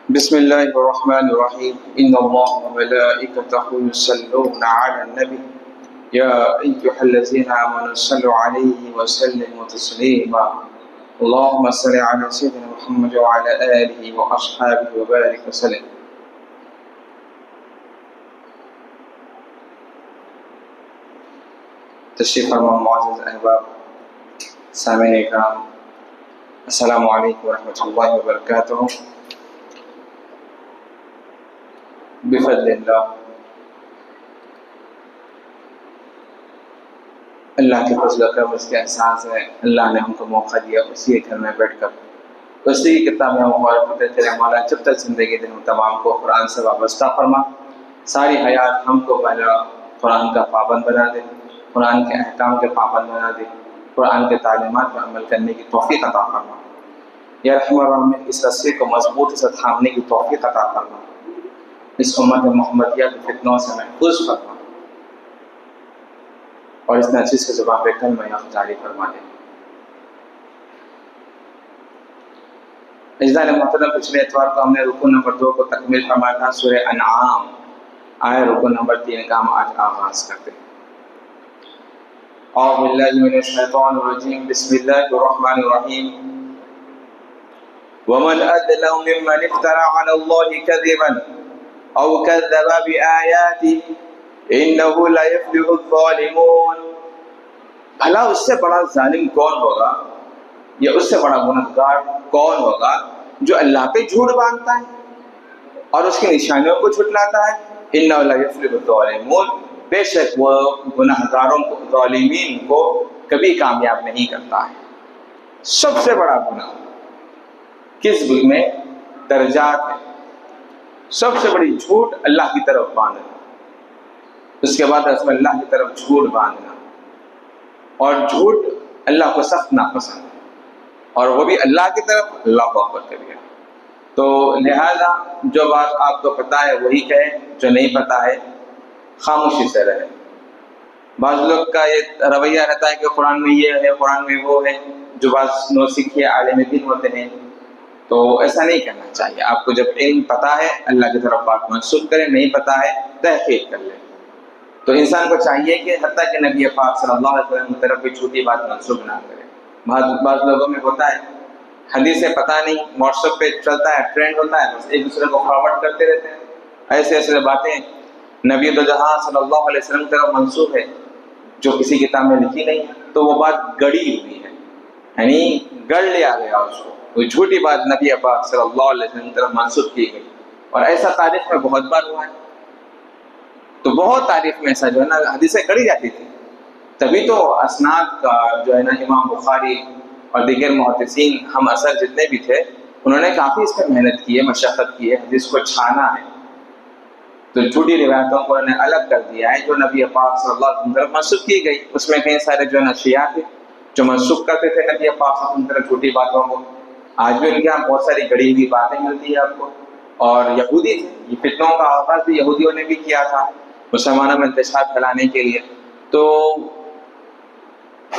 بسم الله الرحمن الرحيم إن الله وملائكته يصلون على النبي يا أيها الذين آمنوا صلوا عليه وسلموا تسليما اللهم صل على سيدنا محمد وعلى آله وأصحابه وبارك وسلم. تشریف فرما معزز احباب سامعین اکرام، السلام علیکم ورحمۃ اللہ وبرکاتہ. بفضل اللہ کے فضل و کرم، اس کے احسان سے اللہ نے ہم کو موقع دیا اسی گھر میں بیٹھ کر اسی کی کتاب میں مبارک تیرے مولا جب تک زندگی دن ہم تمام کو قرآن سے وابستہ فرما، ساری حیات ہم کو پہلا قرآن کا پابند بنا دے، قرآن کے احکام کے پابند بنا دے، قرآن کے تعلیمات پر عمل کرنے کی توفیق عطا فرما. یا رحم الرحمن اس رسے کو مضبوط سے تھامنے کی توفیق عطا فرما، اس امت محمدیہ کے فتنوں سے محفوظ فرما، اور اس نچیز کے زبان پہ کلمہ حق جاری فرما دے. اجزاء محترم، پچھلے اتوار کو ہم نے رکوع نمبر 2 کو تکمیل فرمایا تھا. سورہ انعام آئے رکوع نمبر 3 کا ہم آج آغاز کرتے ہیں. اعوذ باللہ من الشیطان الرجیم، بسم اللہ الرحمن الرحیم. ومن اظلم ممن افترى على الله كذبا او كذب بآیاته انه لا يفلح الظالمون. بھلا اس سے بڑا ظالم کون ہوگا یا اس سے بڑا گنہگار کون ہوگا جو اللہ پہ جھوٹ باندھتا ہے اور اس کی نشانیوں کو جھٹلاتا ہے. انه لا يفلح الظالمون، بے شک وہ گنہگاروں کو، ظالمین کو کبھی کامیاب نہیں کرتا ہے. سب سے بڑا گناہ کذب میں درجات ہے. سب سے بڑی جھوٹ اللہ کی طرف باندھنا، اس کے بعد اس میں اللہ کی طرف جھوٹ باندھنا، اور جھوٹ اللہ کو سخت ناپسند ہے، اور وہ بھی اللہ کی طرف. اللہ کو اکبر کریے. تو لہذا جو بات آپ کو پتہ ہے وہی کہیں، جو نہیں پتہ ہے خاموشی سے رہے. بعض لوگ کا یہ رویہ رہتا ہے کہ قرآن میں یہ ہے، قرآن میں وہ ہے. جو بعض نوسکھے عالم دین ہوتے ہیں تو ایسا نہیں کرنا چاہیے. آپ کو جب علم پتہ ہے اللہ کی طرف بات منسوخ کریں، نہیں پتہ ہے تحقیق کر لیں. تو انسان کو چاہیے کہ حتیٰ کہ نبی پاک صلی اللہ علیہ وسلم کی طرف بھی جھوٹی بات منسوخ نہ کرے. بعض لوگوں میں ہوتا ہے حدیثیں پتہ نہیں، واٹس ایپ پہ چلتا ہے، ٹرینڈ ہوتا ہے، بس ایک دوسرے کو فارورڈ کرتے رہتے ہیں. ایسے ایسے باتیں نبی دو جہاں صلی اللہ علیہ وسلم کی طرف منسوخ ہے جو کسی کتاب میں لکھی نہیں ہے، تو وہ بات گڑی ہوئی ہے، یعنی گڑ لیا گیا اس کو. وہ جھوٹی بات نبی پاک صلی اللہ علیہ وسلم کی طرف منسوخ کی گئی، اور ایسا تاریخ میں بہت بار ہوا ہے. تو بہت تاریخ میں ایسا جو ہے نا حدیثیں گڑی جاتی تھی. تبھی تو اسناد کا جو ہے نا امام بخاری اور دیگر محدثین ہم اثر جتنے بھی تھے انہوں نے کافی اس پہ محنت کی ہے، مشقت کی ہے، حدیث کو چھانا ہے. تو جھوٹی روایتوں کو انہوں نے الگ کر دیا ہے جو نبی پاک صلی اللہ علیہ وسلم کی طرف منسوخ کی گئی. اس میں کئی سارے جو ہے نا شیعہ تھے جو منسوخ کرتے تھے نبی پاک صلی اللہ علیہ وسلم کی طرف جھوٹی باتوں کو. آج بھی ان کے یہاں بہت ساری گڑی ہوئی باتیں ملتی ہیں آپ کو. اور یہودی تھے، یہ فتنوں کا آغاز بھی یہودیوں نے بھی کیا تھا مسلمانوں میں انتشار پھیلانے کے لیے. تو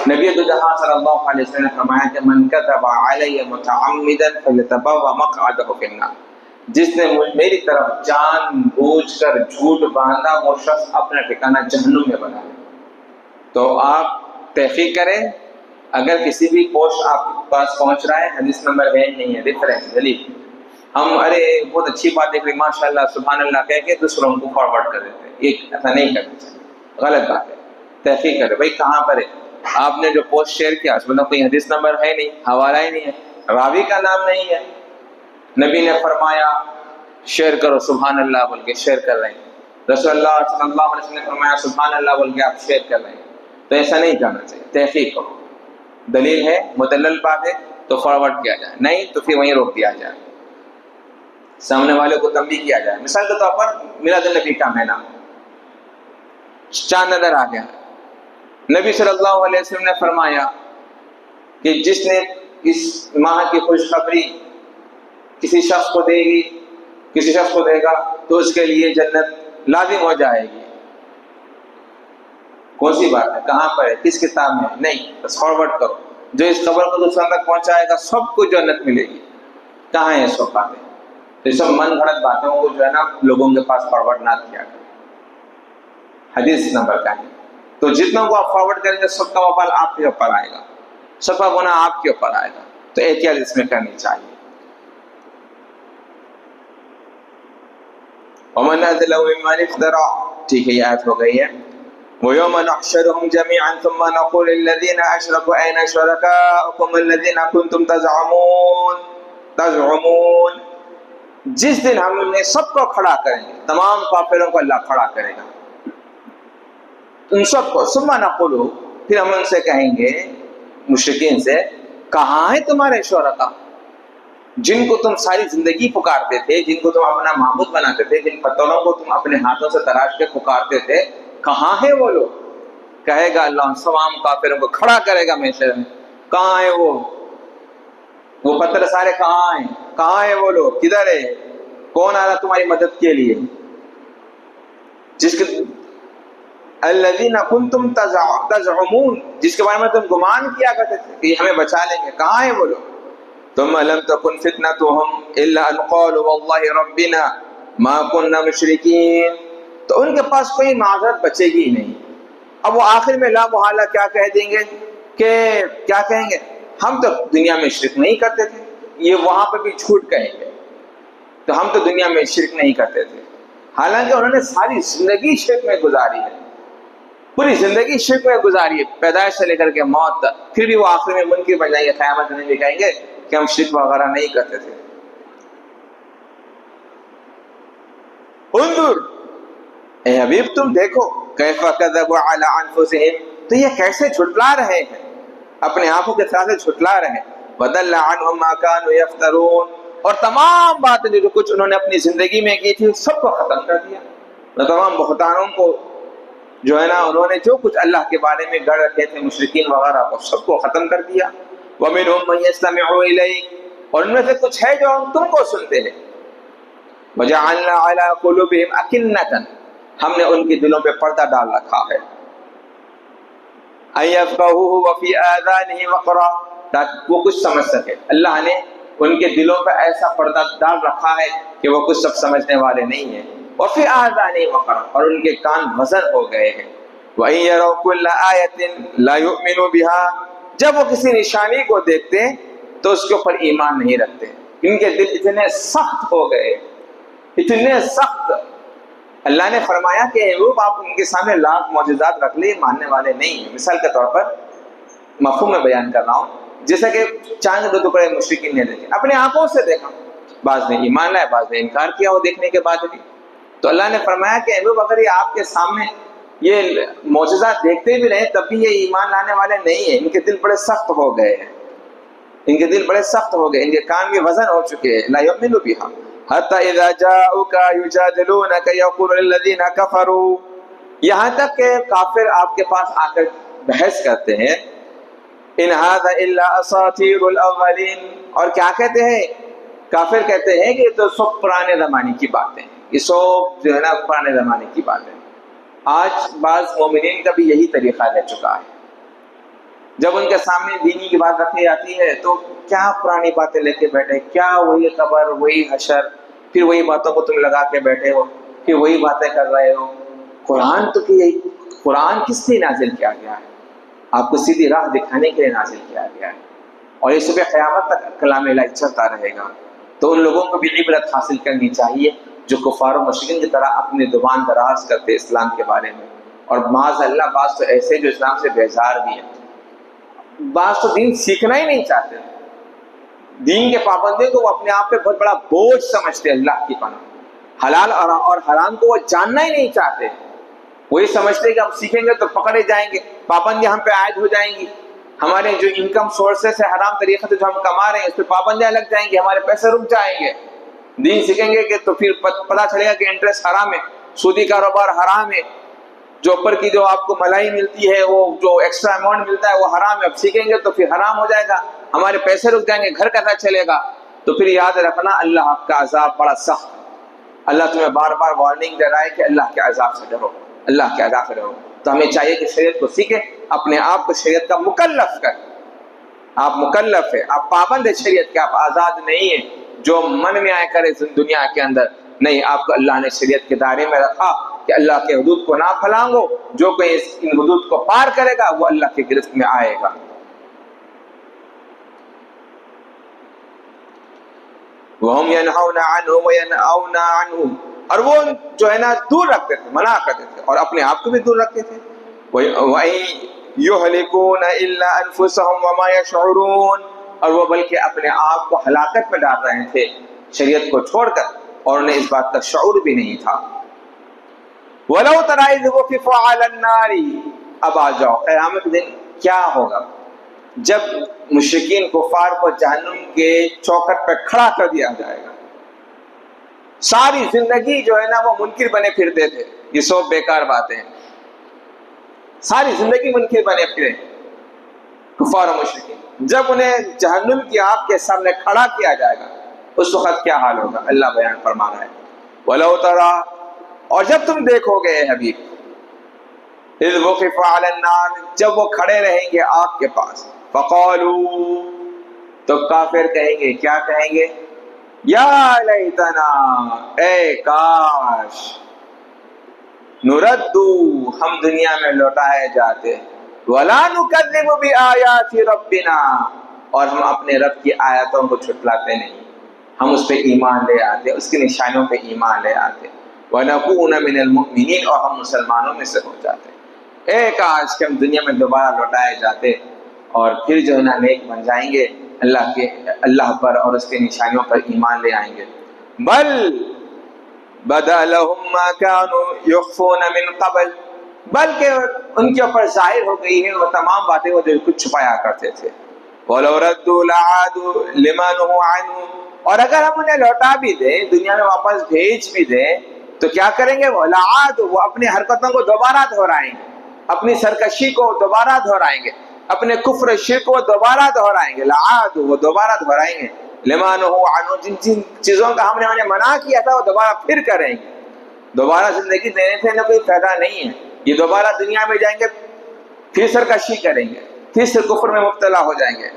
نبی دو جہاں صلی اللہ علیہ وسلم نے فرمایا کہ من کذب علی متعمدا فلیتبوأ مقعدہ فی النار. جس نے میری طرف جان بوجھ کر جھوٹ باندھا وہ شخص اپنا ٹھکانہ جہنم میں بنا لے. تو آپ تحقیق کریں، اگر کسی بھی پوسٹ آپ کے پاس پہنچ رہا ہے، حدیث نمبر ہے نہیں ہے، ریفرنس دلیل، ہم ارے بہت اچھی بات دیکھ رہے ماشاء اللہ سبحان اللہ کہہ کے دوسروں کو فارورڈ کر دیتے ہیں. ایک ایسا نہیں کرنا چاہیے، غلط بات ہے. تحقیق کرے بھائی کہاں پر ہے. آپ نے جو پوسٹ شیئر کیا اس میں کوئی حدیث نمبر ہے نہیں، حوالہ ہی نہیں ہے، راوی کا نام نہیں ہے. نبی نے فرمایا شیئر کرو، سبحان اللہ بول کے شیئر کر رہے ہیں. رسول اللہ صلی اللہ علیہ وسلم نے فرمایا سبحان اللہ بول کے آپ شیئر کر رہے ہیں. تو ایسا نہیں کرنا چاہیے. تحقیق کرو، دلیل ہے، مدلل بات ہے تو فارورڈ کیا جائے، نہیں تو پھر وہیں روک دیا جائے، سامنے والے کو تنبیہ کیا جائے. مثال کے طور پر میلاد النبی کا مہینہ چاند نظر آ گیا، نبی صلی اللہ علیہ وسلم نے فرمایا کہ جس نے اس ماہ کی خوشخبری کسی شخص کو دے گی، کسی شخص کو دے گا تو اس کے لیے جنت لازم ہو جائے گی. کون سی بات ہے، کہاں پر ہے، کس کتاب میں؟ نہیں، بس فارورڈ کرو. جو اس خبر کو دوسروں تک پہنچائے گا سب کو جنت ملے گی. کہاں ہے سب باتیں؟ تو یہ سب من گھڑت باتوں کو جو ہے نا لوگوں کے پاس فارورڈ نہ کیا کریں. حدیث نمبر کا ہے. تو جتنا کو آپ فارورڈ کریں گے سب کا وبال آپ کے اوپر آئے گا, سب کا گناہ آپ کے اوپر آئے گا. تو احتیاط اس میں کرنی چاہیے. ومن أظلم ممن افترى, ٹھیک ہے یہ آیت ہو گئی ہے. وَيَوْمَ نَحْشُرُهُمْ جَمِيعًا ثُمَّ نَقُولُ لِلَّذِينَ أَشْرَكُوا أَيْنَ شُرَكَاؤُكُمُ الَّذِينَ كُنتُمْ تَزْعُمُونَ. جس دن ہم انہیں سب کو کھڑا کریں گے, تمام کافروں کو اللہ کھڑا کرے گا, ان سب کو. ثُمَّ نَقُولُ, پھر ہم ان سے کہیں گے, مشرکین سے, کہاں ہیں تمہارے شرکا جن کو تم ساری زندگی پکارتے تھے, جن کو تم اپنا معبود بناتے تھے, جن پتھروں کو تم اپنے ہاتھوں سے تراش کے پکارتے تھے, کہاں ہیں وہ لوگ؟ کہے گا اللہ تمام کافروں کو کھڑا کرے گا محشر میں, کہاں ہیں وہ پتھر سارے کہاں ہیں, کہاں ہیں وہ لوگ, کدھر ہے, کون آ رہا تمہاری مدد کے لیے؟ جس کے الذین کنتم تزعمون, جس کے بارے میں تم گمان کیا کرتے تھے کہ ہمیں بچا لیں گے, کہاں ہیں وہ لوگ؟ ثم لم تكن فتنتهم الا ان قالوا والله ربنا ما كنا مشرکین. تو ان کے پاس کوئی معذرت بچے گی ہی نہیں. اب وہ آخر میں لا محالہ کیا کہہ دیں گے کہ کیا کہیں گے, ہم تو دنیا میں شرک نہیں کرتے تھے. یہ وہاں پہ بھی جھوٹ کہیں گے, تو ہم تو دنیا میں شرک نہیں کرتے تھے, حالانکہ انہوں نے ساری زندگی شرک میں گزاری ہے, پوری زندگی شرک میں گزاری ہے, پیدائش سے لے کر کے موت تک. پھر بھی وہ آخر میں منکر بن جائیں گے, قیامت میں بھی کہیں گے کہ ہم شرک وغیرہ نہیں کرتے تھے. انظر, اے حبیب تم دیکھو, کیف کذبوا علی انفسہم, تو یہ کیسے جھٹلا رہے ہیں, اپنے آنکھوں کے ساتھ جھٹلا رہے ہیں. وضل عنہم ما كانوا یفترون, اور تمام باتیں جو کچھ انہوں نے اپنی زندگی میں کی تھی سب کو ختم کر دیا. تمام بہتانوں کو جو ہے نا انہوں نے جو کچھ اللہ کے بارے میں گڑھ رکھے تھے مشرکین وغیرہ کو سب کو ختم کر دیا. وَمِنْهُمْ مَنْ يَسْتَمِعُ إِلَيْكَ, اور ان میں سے کچھ ہے جو تم کو سنتے ہیں. وَجَعَلْنَا عَلَىٰ قُلُوبِهِمْ أَكِنَّةً, ہم نے ان کے دلوں پہ پردہ ڈال رکھا ہے. أَن يَفْقَهُوهُ وَفِي آذَانِهِمْ وَقْرًا, تاکہ وہ کچھ سمجھ سکے. اللہ نے ان کے دلوں پہ ایسا پردہ ڈال رکھا ہے کہ وہ کچھ سب سمجھنے والے نہیں ہیں. وَفِي آذَانِهِمْ وَقْرًا, اور ان کے کان وزن ہو گئے ہیں. وَإِن يَرَوْا كُلَّ آيَةٍ لَا يُؤْمِنُوا بِهَا, جب وہ کسی نشانی کو دیکھتے تو اس کے اوپر ایمان نہیں رکھتے. ان کے دل اتنے سخت ہو گئے, اتنے سخت. اللہ نے فرمایا کہ ایوب آپ ان کے سامنے لاکھ معجزات رکھ لیں, ماننے والے نہیں ہیں. مثال کے طور پر مفہوم میں بیان کر رہا ہوں, جیسا کہ چاند کے 2 ٹکڑے مشرکین نے دیکھے, اپنے آنکھوں سے دیکھا, بعض نے ایمان لائے, بعض نے انکار کیا وہ دیکھنے کے بعد بھی. تو اللہ نے فرمایا کہ ایوب اگر یہ آپ کے سامنے یہ معجزات دیکھتے بھی رہے تب بھی یہ ایمان لانے والے نہیں ہیں. ان کے دل بڑے سخت ہو گئے ہیں, ان کے دل بڑے سخت ہو گئے, ان کے کان بھی وزن ہو چکے ہیں. لا یؤمنوا بها حتی اذا جاءوک یجادلونک یقول الذین کفروا, یہاں تک کہ کافر آپ کے پاس آ کر بحث کرتے ہیں, ان ھذا الا اساطیر الاولین, اور کیا کہتے ہیں کافر, کہتے ہیں کہ یہ تو سب پرانے زمانے کی باتیں, یہ سب جو ہے نا پرانے زمانے کی باتیں. آج بعض مومنین کا بھی یہی طریقہ رہ چکا ہے, جب ان کے سامنے دینی کی بات رکھی جاتی ہے تو کیا پرانی باتیں لے کے بیٹھے, کیا وہی قبر, وہی حشر, پھر وہی باتوں کو تم لگا کے بیٹھے ہو, پھر وہی باتیں کر رہے ہو. قرآن تو کہ قرآن کس لیے نازل کیا گیا ہے؟ آپ کو سیدھی راہ دکھانے کے لیے نازل کیا گیا ہے, اور یہ صبح قیامت تک کلام الہی چلتا رہے گا. تو ان لوگوں کو بھی عبرت حاصل کرنی چاہیے جو کفار و مشرکین کی طرح اپنے زبان دراز کرتے اسلام کے بارے میں. اور معاذ اللہ بعض تو ایسے جو اسلام سے بیزار بھی ہیں, بعض تو دین سیکھنا ہی نہیں چاہتے, دین کے پابندیوں کو وہ اپنے آپ پہ بہت بڑا بوجھ سمجھتے, اللہ کی پناہ. حلال اور حرام کو وہ جاننا ہی نہیں چاہتے, وہی سمجھتے ہیں کہ ہم سیکھیں گے تو پکڑے جائیں گے, پابندیاں ہم پہ عائد ہو جائیں گی, ہمارے جو انکم سورسز ہے حرام طریقے سے جو ہم کما رہے ہیں اس پہ پابندیاں لگ جائیں گی, ہمارے پیسے رک جائیں گے. دین سیکھیں گے کہ تو پھر پتہ چلے گا کہ انٹرسٹ حرام ہے, سودی کاروبار حرام ہے, جو اوپر کی جو آپ کو ملائی ملتی ہے, وہ جو ایکسٹرا اماؤنٹ ملتا ہے وہ حرام ہے. اب سیکھیں گے تو پھر حرام ہو جائے گا, ہمارے پیسے رک جائیں گے, گھر کیسا چلے گا. تو پھر یاد رکھنا اللہ کا عذاب بڑا سخت. اللہ تمہیں بار بار وارننگ دے رہا ہے کہ اللہ کے عذاب سے ڈرو, اللہ کے عذاب سے ڈرو. تو ہمیں چاہیے کہ شریعت کو سیکھیں, اپنے آپ کو شریعت کا مکلف کریں. آپ مکلف ہیں, آپ پابند ہیں شریعت کے, آپ آزاد نہیں ہیں. جو من میں آئے کرے دنیا کے اندر. نہیں، آپ کو اللہ نے شریعت کے دائرے میں رکھا کہ اللہ کے حدود کو نہ پھلانگو. جو کوئی ان حدود کو پار کرے گا وہ اللہ کی گرفت میں آئے گا. وَهُمْ يَنْهَوْنَ عَنْهُ وَيَنْأَوْنَ عَنْهُ، اور وہ جو ہے نا دور رکھتے تھے، منع کرتے تھے، اور اپنے آپ کو بھی دور رکھتے تھے. وَإِن يُهْلِكُونَ إِلَّا أَنفُسَهُمْ وَمَا يَشْعُرُونَ، اور وہ بلکہ اپنے آپ کو ہلاکت میں ڈال رہے تھے شریعت کو چھوڑ کر، اور انہیں اس بات کا شعور بھی نہیں تھا. وَلَوْ تَرَىٰ إِذْ وُقِفُوا عَلَى النَّارِ، اب آ جاؤ قیامت کے دن کیا ہوگا جب مشرکین کفار کو جہنم کے چوکھٹ پہ کھڑا کر دیا جائے گا. ساری زندگی جو ہے نا وہ منکر بنے پھرتے تھے، یہ سب بیکار باتیں ہیں. ساری زندگی منکر بنے پھرے کفار و مشرکین، جب انہیں جہنم کی آگ کے سامنے کھڑا کیا جائے گا اس وقت کیا حال ہوگا اللہ بیان فرما رہا ہے. وَلَوْ تَرَىٰ، اور جب تم دیکھو گے اے حبیب، اِذْ وُقِفُوا عَلَى النَّارِ، جب وہ کھڑے رہیں گے آگ کے پاس، فَقَالُوا، تو کافر کہیں گے، کیا کہیں گے؟ یا لیتنا، اے کاش، نردو، ہم دنیا میں لوٹائے جاتے، وَلَا نُكَذِّبُ بِآيَاتِ رَبِّنَا، اور ہم اپنے رب کی آیاتوں کو جھٹلاتے نہیں، ہم اس پہ ایمان لے آتے، اس کی نشانیوں پہ ایمان لے آتے. وَنَكُونَ مِنَ الْمُؤْمِنِينَ، اور ہم مسلمانوں میں سے ہو جاتے. اے کاش کہ ہم دنیا میں دوبارہ لوٹائے جاتے اور پھر جو ہے نا نیک بن جائیں گے، اللہ پر اور اس کی نشانیوں پر ایمان لے آئیں گے. بل بدا لهم ما كانوا يخفون من قبل، بلکہ ان کے اوپر ظاہر ہو گئی ہے وہ تمام باتیں وہ جو کچھ چھپایا کرتے تھے. وَلَوْ رَدُّوا لَعَادُوا لِمَا نُهُوا عَنْهُ، اور اگر ہم انہیں لوٹا بھی دیں، دنیا میں واپس بھیج بھی دیں، تو کیا کریں گے؟ وہ لعاد، وہ اپنی حرکتوں کو دوبارہ دہرائیں گے، اپنی سرکشی کو دوبارہ دہرائیں گے، اپنے کفر شرک کو دوبارہ دہرائیں گے. لعاد، وہ دوبارہ دہرائیں گے. لما نہوا عنہ، جن چیزوں کا ہم نے انہیں منع کیا تھا وہ دوبارہ پھر کریں گے. دوبارہ زندگی دینے سے نہ کوئی فائدہ نہیں ہے، یہ دوبارہ دنیا میں جائیں گے، پھر سرکشی کریں گے، پھر سے کفر میں مبتلا ہو جائیں گے.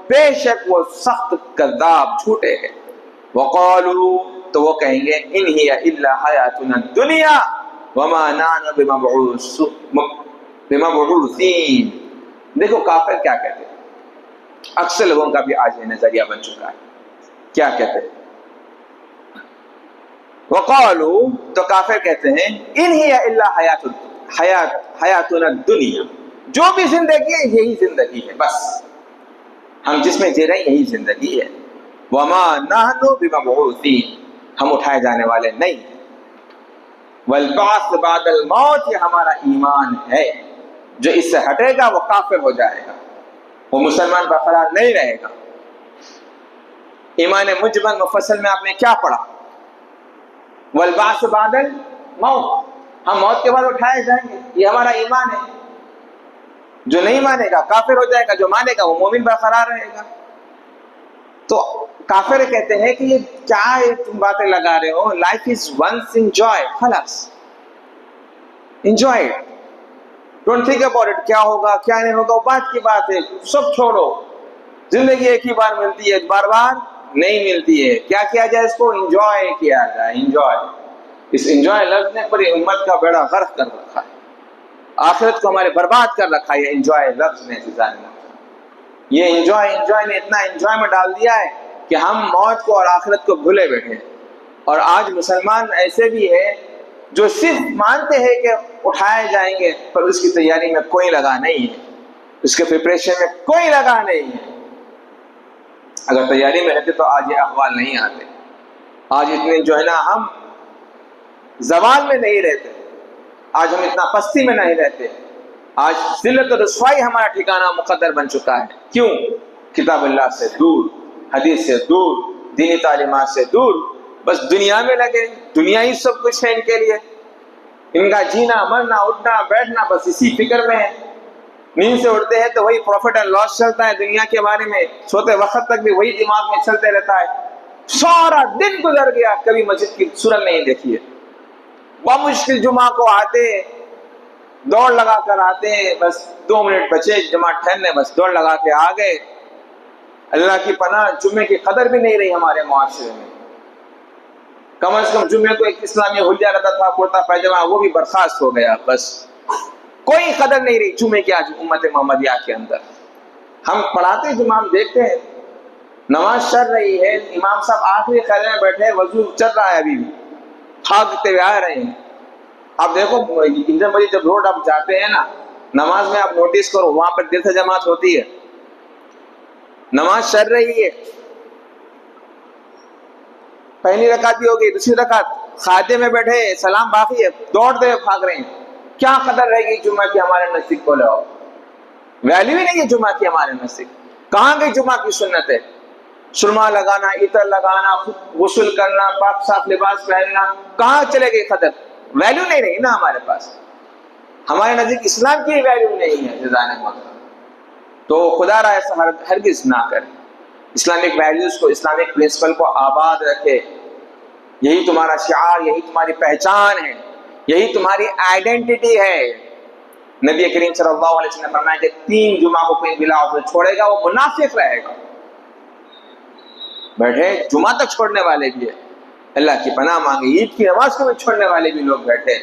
بے شک وہ سخت کذاب جھوٹے ہیں. وقالوا، تو وہ کہیں گے، ان ہی الا حیاتنا الدنیا وما نحن بمبعوثین. دیکھو کافر کیا کہتے ہیں، اکثر لوگوں کا بھی آج یہ نظریہ بن چکا ہے. کیا کہتے ہیں؟ وقالوا، تو کافر کہتے ہیں، ان ہی الا حیاتنا الدنیا، جو بھی زندگی ہے یہی زندگی ہے، بس ہم جس میں جی رہے ہیں یہی زندگی ہے. وما نحن بمبعوثین، ہم اٹھائے جانے والے نہیں. والبعث بعد الموت، یہ ہمارا ایمان ہے. جو اس سے ہٹے گا وہ کافر ہو جائے گا، وہ مسلمان برقرار نہیں رہے گا. ایمان مجمل مفصل میں آپ نے کیا پڑھا؟ والبعث بعد الموت، ہم موت کے بعد اٹھائے جائیں گے، یہ ہمارا ایمان ہے. جو نہیں مانے گا کافر ہو جائے گا، جو مانے گا وہ مومن برقرار رہے گا. تو کافر کہتے ہیں کہ یہ کیا تم باتیں لگا رہے ہو، لائف از ونس انجوائے، خلاص enjoy, don't think about it, کیا ہوگا کیا نہیں ہوگا وہ بات کی بات ہے، سب چھوڑو. زندگی ایک ہی بار ملتی ہے، بار بار نہیں ملتی ہے. کیا کیا جائے؟ اس کو انجوائے کیا جائے. انجوائے، اس انجوائے لفظ نے پوری امت کا بیڑا غرق کر رکھا ہے، آخرت کو ہمارے برباد کر رکھا ہے. انجوائے لفظ نے، یہ انجوائے نے اتنا انجوائے میں ڈال دیا ہے کہ ہم موت کو اور آخرت کو بھولے بیٹھے. اور آج مسلمان ایسے بھی ہیں جو صرف مانتے ہیں کہ اٹھائے جائیں گے، پر اس کی تیاری میں کوئی لگا نہیں ہے، اس کے پریپریشن میں کوئی لگا نہیں ہے. اگر تیاری میں رہتے تو آج یہ احوال نہیں آتے. آج اتنے جو ہے نا ہم زوال میں نہیں رہتے، آج ہم اتنا پستی میں نہیں رہتے. آج ذلت و رسوائی ہمارا ٹھکانہ مقدر بن چکا ہے. کیوں؟ کتاب اللہ سے دور، حدیث سے دور، دینی تعلیمات سے دور، بس دنیا میں لگے. دنیا ہی سب کچھ ہے ان کے لیے، ان کا جینا مرنا اٹھنا بیٹھنا بس اسی فکر میں ہے. نیند سے اٹھتے ہیں تو وہی پروفٹ اینڈ لاس چلتا ہے دنیا کے بارے میں، سوتے وقت تک بھی وہی دماغ میں چلتے رہتا ہے. سارا دن گزر گیا، کبھی مسجد کی صورت نہیں دیکھی ہے. بمشکل جمعہ کو آتے، دوڑ لگا کر آتے ہیں، بس 2 منٹ بچے جماعت ٹھہرنے، بس دوڑ لگا کے آ گئے. اللہ کی پناہ جمعے کی قدر بھی نہیں رہی ہمارے معاشرے میں. کم از کم جمعے کو ایک اسلامی حلیہ رہتا تھا کرتا پائجامہ، وہ بھی برخاست ہو گیا. بس کوئی قدر نہیں رہی جمعے کی آج امت محمدیہ کے اندر. ہم پڑھاتے جمعہ ہم دیکھتے ہیں نماز چل رہی ہے، امام صاحب آخری خیمے میں بیٹھے، وضو چل رہا ہے، ابھی بھی تھاکتے ہوئے آ رہے ہیں. آپ دیکھو انجن بڑی جب روڈ آپ جاتے ہیں نا نماز میں، آپ نوٹس کرو وہاں پر دل سے جماعت ہوتی ہے، نماز چل رہی ہے، پہلی رکعت بھی ہوگی، دوسری رکعت خادے میں بیٹھے، سلام باقی ہے، دوڑتے ہوئے بھاگ رہے ہیں. کیا قدر رہے گی جمعہ کی ہمارے نزدیک؟ کو لو ویلیو ہی نہیں ہے جمعہ کی ہمارے نزدیک. کہاں گئی جمعہ کی سنت ہے؟ سرما لگانا، عطر لگانا، غسل کرنا، پاک صاف لباس پہننا، کہاں چلے گئی قدر؟ ویلیو نہیں رہی نا ہمارے پاس. ہمارے نزدیک اسلام کی ویلیو نہیں ہے جزانے محترم. تو خدا را ایسا ہرگز نہ کرے. اسلامک ویلیوز کو، اسلامک پرنسپل کو آباد رکھے. یہی تمہارا شعار، یہی تمہاری پہچان ہے، یہی تمہاری آئیڈینٹی ہے. نبی کریم صلی اللہ علیہ وسلم نے فرمایا کہ 3 جمعہ کو کوئی بلا عذر چھوڑے گا وہ منافق رہے گا. بیٹھے جمعہ تک چھوڑنے والے بھی ہے، اللہ کی پناہ مانگے. عید کی نماز کو بھی چھوڑنے والے بھی لوگ بیٹھے،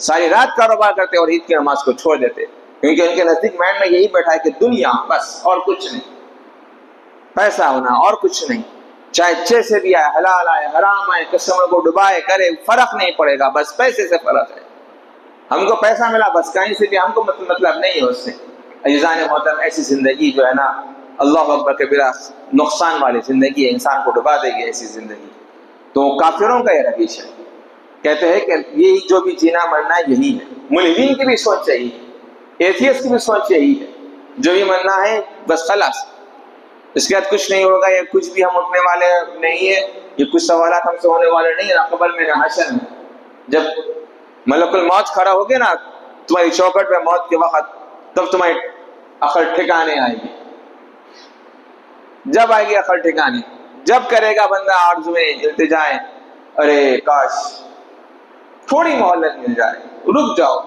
ساری رات کاروبار کرتے اور عید کی نماز کو چھوڑ دیتے، کیونکہ ان کے نزدیک مائنڈ میں یہی بیٹھا ہے کہ دنیا بس، اور کچھ نہیں، پیسہ ہونا اور کچھ نہیں، چاہے اچھے سے بھی آئے، حلال آئے، حرام آئے، کسٹمر کو ڈبائے کرے، فرق نہیں پڑے گا، بس پیسے سے فرق ہے. ہم کو پیسہ ملا بس، کہیں سے بھی ہم کو مطلب نہیں ہے اس سے. عزیزان محترم، ایسی زندگی جو ہے نا اللہ اکبر کبیرہ نقصان والی زندگی ہے، انسان کو ڈبا دے گی ایسی زندگی. تو کافروں کا یہ رویش ہے. کہتے ہیں کہ یہی جو بھی جینا مرنا ہے یہی ہے. ملحدین کی بھی سوچ یہی ہے، ایتھیسٹ کی بھی سوچ یہی ہے، جو بھی مرنا ہے بس خلاص، اس کے بعد کچھ نہیں ہوگا، یا کچھ بھی ہم اٹھنے والے نہیں ہے، یہ کچھ سوالات ہم سے ہونے والے نہیں ہیں، نہ قبر میں نہ حشر میں. جب ملک الموت کھڑا ہوگے نا تمہاری چوکھٹ میں موت کے وقت، تب تمہاری عقل ٹھکانے آئے گی. جب آئے گی عقل ٹھکانے، جب کرے گا بندہ آرزویں، التجائیں، ارے کاش تھوڑی مہلت مل جائے، رک جاؤ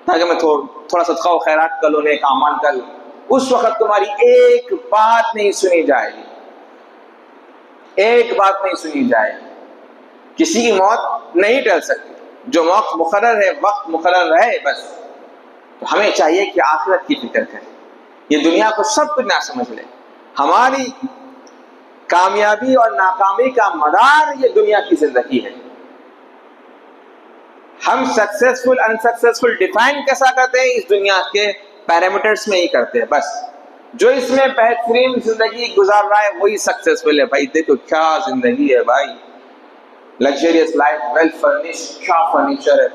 تاکہ میں تھوڑا صدقہ و خیرات کر لوں، نیک اعمال کر لوں. اس وقت تمہاری ایک بات نہیں سنی جائے گی، ایک بات نہیں سنی جائے گی. کسی کی موت نہیں ٹل سکتی، جو موت مقرر ہے، وقت مقرر رہے بس. تو ہمیں چاہیے کہ آخرت کی فکر کریں، یہ دنیا کو سب کچھ نہ سمجھ لیں. ہماری کامیابی اور ناکامی کا مدار یہ دنیا کی زندگی ہے. ہم سکسیسفل انسکسیسفل ڈیفائن کیسا کرتے ہیں؟ اس دنیا کے پیرامیٹرز میں ہی کرتے ہیں بس. جو اس میں بہترین زندگی گزار رہا ہے وہی سکسیسفل ہے. بھائی دیکھو کیا زندگی ہے بھائی، لگژریس لائف، ویل فرنش، کیا فرنیچر ہے،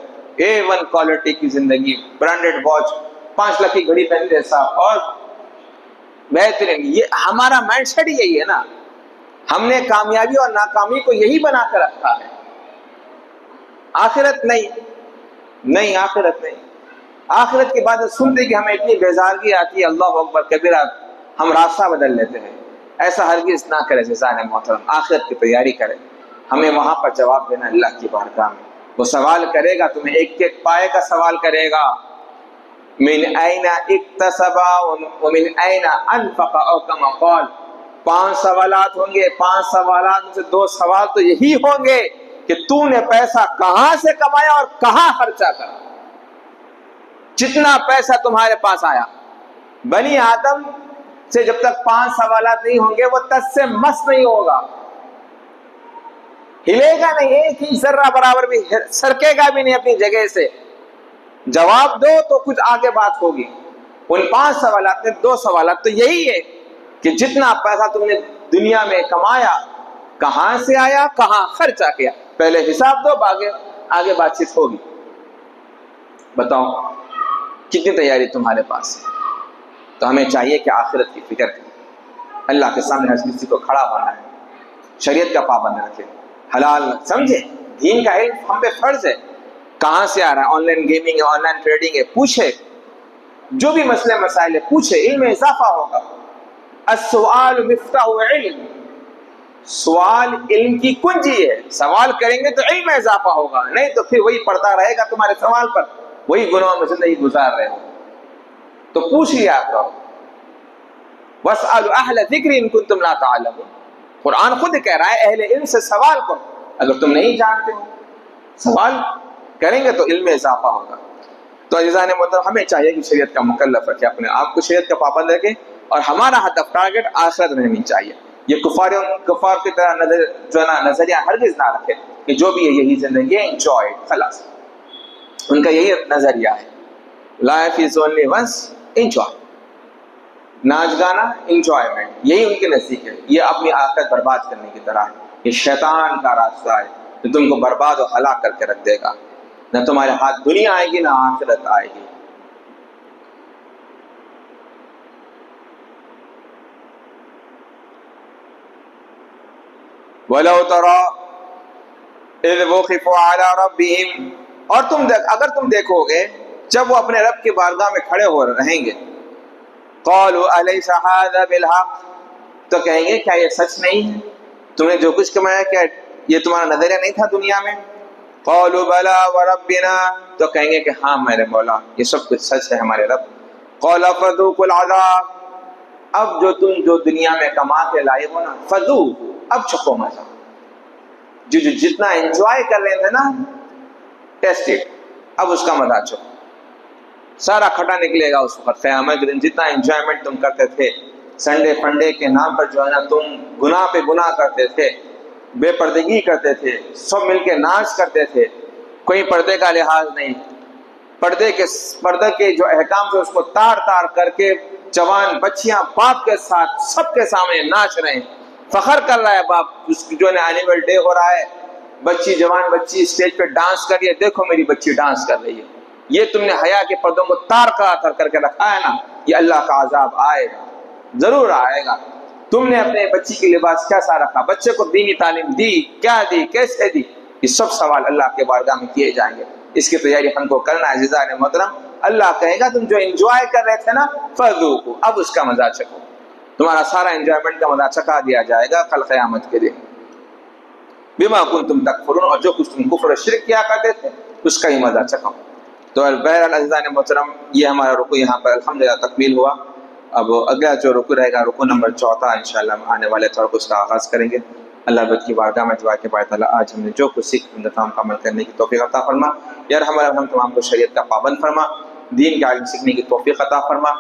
A1 کوالٹی کی زندگی، برانڈڈ واچ، 5 لاکھ کی گھڑی پہنتے ہیں صاحب، اور بہترین. یہ ہمارا مائنڈ سیٹ یہی ہے نا. ہم نے کامیابی اور ناکامی کو یہی بنا کر رکھا ہے. آخرت نہیں، آخرت نہیں. آخرت کی بات سنتے کہ ہمیں اتنی بیزارگی آتی ہے، اللہ اکبر کبیرہ، ہم راستہ بدل لیتے ہیں. ایسا ہرگز نہ کرے عزیزان محترم. آخرت کی تیاری کرے. ہمیں وہاں پر جواب دینا اللہ کی بارگاہ میں. وہ سوال کرے گا تمہیں، ایک ایک پائے کا سوال کرے گا. من این اکتسب ومن این انفق او کما قال. 5 سوالات ہوں گے، 5 سوالات میں سے 2 سوال تو یہی ہوں گے کہ تو نے پیسہ کہاں سے کمایا اور کہاں خرچہ کرا. جتنا پیسہ تمہارے پاس آیا، بنی آدم سے جب تک 5 سوالات نہیں ہوں گے وہ تس سے مس نہیں ہوگا، ہلے گا نہیں، ایک ہی ذرہ برابر بھی سرکے گا بھی نہیں اپنی جگہ سے. جواب دو تو کچھ آگے بات ہوگی. ان 5 سوالات میں 2 سوالات تو یہی ہے کہ جتنا پیسہ تم نے دنیا میں کمایا کہاں سے آیا، کہاں خرچہ کیا. پہلے حساب دو، آگے بات چیت ہوگی. بتاؤ کتنی تیاری تمہارے پاس ہے. تو ہمیں چاہیے کہ آخرت کی فکر کریں. اللہ کے سامنے ہر کسی کو کھڑا ہونا ہے، شریعت کا پابند رکھے، حلال سمجھے. دین کا علم ہم پہ فرض ہے. کہاں سے آ رہا ہے؟ آن لائن گیمنگ ہے، آن لائن ٹریڈنگ ہے، پوچھے. جو بھی مسئلے مسائل ہے پوچھے، علم میں اضافہ ہوگا. السؤال مفتاح علم. سوال علم کی کنجی ہے. سوال کریں گے تو علم میں اضافہ ہوگا، نہیں تو پھر وہی پڑتا رہے گا تمہارے سوال پر، وہی گناہوں میں زندگی گزار رہے ہو. تو پوچھ لیا کرو. وَاسْأَلُوا أَهْلَ ذِكْرِ إِن كُنتُمْ لَا تَعْلَمُونَ. قرآن خود کہہ رہا ہے اہل علم سے سوال کرو اگر تم نہیں جانتے ہو. سوال کریں گے تو علم میں اضافہ ہوگا. تو عزیزان محترم ہمیں چاہیے کہ شریعت کا مکلف رکھے، اپنے آپ کو شریعت کا پابند رکھے، اور ہمارا ہدف ٹارگٹ آخرت رہنی چاہیے. یہ کفار کی طرح نظریہ ہرگز نہ رکھے کہ جو بھی ہے یہی زندگی ہے، انجوائے خلاص. ان کا یہی نظریہ ہے، life is only once, enjoy. ناچ گانا انجوائمنٹ، یہی ان کے نزدیک ہے. یہ اپنی آخرت برباد کرنے کی طرح ہے. یہ شیطان کا راستہ ہے جو تم کو برباد و ہلاک کر کے رکھ دے گا. نہ تمہارے ہاتھ دنیا آئے گی نہ آخرت آئے گی. وَلَوْ تَرَى إِذْ وُقِفُوا عَلَى رَبِّهِمْ، اور اگر تم دیکھو گے جب وہ اپنے رب کی بارگاہ میں کھڑے ہو رہیں گے، قَالُوا أَلَيْسَ هَذَا بِالْحَقِّ، تو کہیں گے کیا یہ سچ نہیں ہے؟ تم نے جو کچھ کمایا کیا یہ تمہارا نظریہ نہیں تھا دنیا میں؟ قَالُوا بَلَا وَرَبِّنَا، تو کہیں گے کہ ہاں میرے مولا یہ سب کچھ سچ ہے ہمارے رب. قَالَ فَذُوقُوا الْعَذَابَ، اب جو دنیا میں کما کے لائے ہو نا، فذوقوا، اب چکھو مزہ. جو جتنا انجوائے کر رہے تھے نا، ٹیسٹ اٹ، اب اس کا مزہ چکھو. سارا کھٹا نکلے گا اس وقت قیامت کے دن. جتنا انجوائمنٹ تم کرتے تھے، سنڈے فنڈے کے نام پر جو ہے نا تم گناہ پہ گناہ کرتے تھے، بے پردگی کرتے تھے، سب مل کے ناچ کرتے تھے، کوئی پردے کا لحاظ نہیں، پردے کے جو احکام تھے اس کو تار تار کر کے جوان بچیاں باپ کے ساتھ سب کے سامنے ناچ رہے ہیں، فخر کر رہا ہے باپ. اس کی جو ہے اینیول ڈے ہو رہا ہے، جوان بچی اسٹیج پہ ڈانس کر رہی ہے، دیکھو میری بچی ڈانس کر رہی ہے. یہ تم نے حیا کے پردوں کو تار کر کے رکھا ہے نا، یہ اللہ کا عذاب آئے گا، ضرور آئے گا. تم نے اپنے بچی کی لباس کیسا رکھا، بچے کو دینی تعلیم دی، کیا دی، کیسے دی، یہ سب سوال اللہ کے بارگاہ میں کیے جائیں گے. اس کی تیاری ہم کو کرنا ہے عزیزان محترم. اللہ کہے گا تم جو انجوائے کر رہے تھے نا، فذوقوا، اب اس کا مزہ چکھو. تمہارا سارا انجوائمنٹ کا مزہ چکھا دیا جائے گا کل قیامت کے دن. بما کنتم تکفرون، اور جو کچھ تم کفر و شرک کیا کرتے تھے اس کا ہی مزہ چکھو. تو بہرحال عزیزان محترم یہ ہمارا رکوع یہاں پر الحمدللہ تکمیل ہوا. اب اگلا جو رکوع رہے گا رکوع نمبر 14 انشاءاللہ آنے والے اتوار کو اس کا آغاز کریں گے. اللہ بد کی بارگاہ میں دعا کہ بار تعالیٰ آج ہم نے جو کچھ سیکھ ان کا عمل کرنے کی توفیق عطا فرما. یا ہم تمام کو شریعت کا پابند فرما، دین کا علم سیکھنے کی توفیق عطا فرما.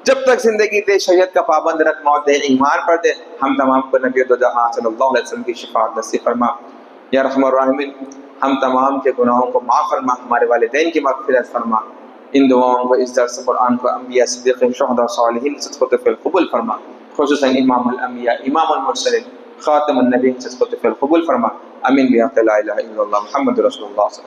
جب تک زندگی دے شریعت کا پابند رکھ، موت دے ایمان پر دے. ہم تمام کو نبی دو جہاں صلی اللہ علیہ وسلم کی شفاعت نصیب فرما. یا رحم الراحمین ہم تمام کے گناہوں کو معاف فرما، ہمارے والدین کی مغفرت فرما. ان دعاؤں کو اس درس قرآن کو انبیاء صدیقین شہداء صالحین سے قبول فرما، خصوصاً امام الانبیاء امام المرسلین خاتم النبیین سے قبول فرما. امین بحق لا الہ الا اللہ محمد رسول اللہ صلی اللہ علیہ وسلم.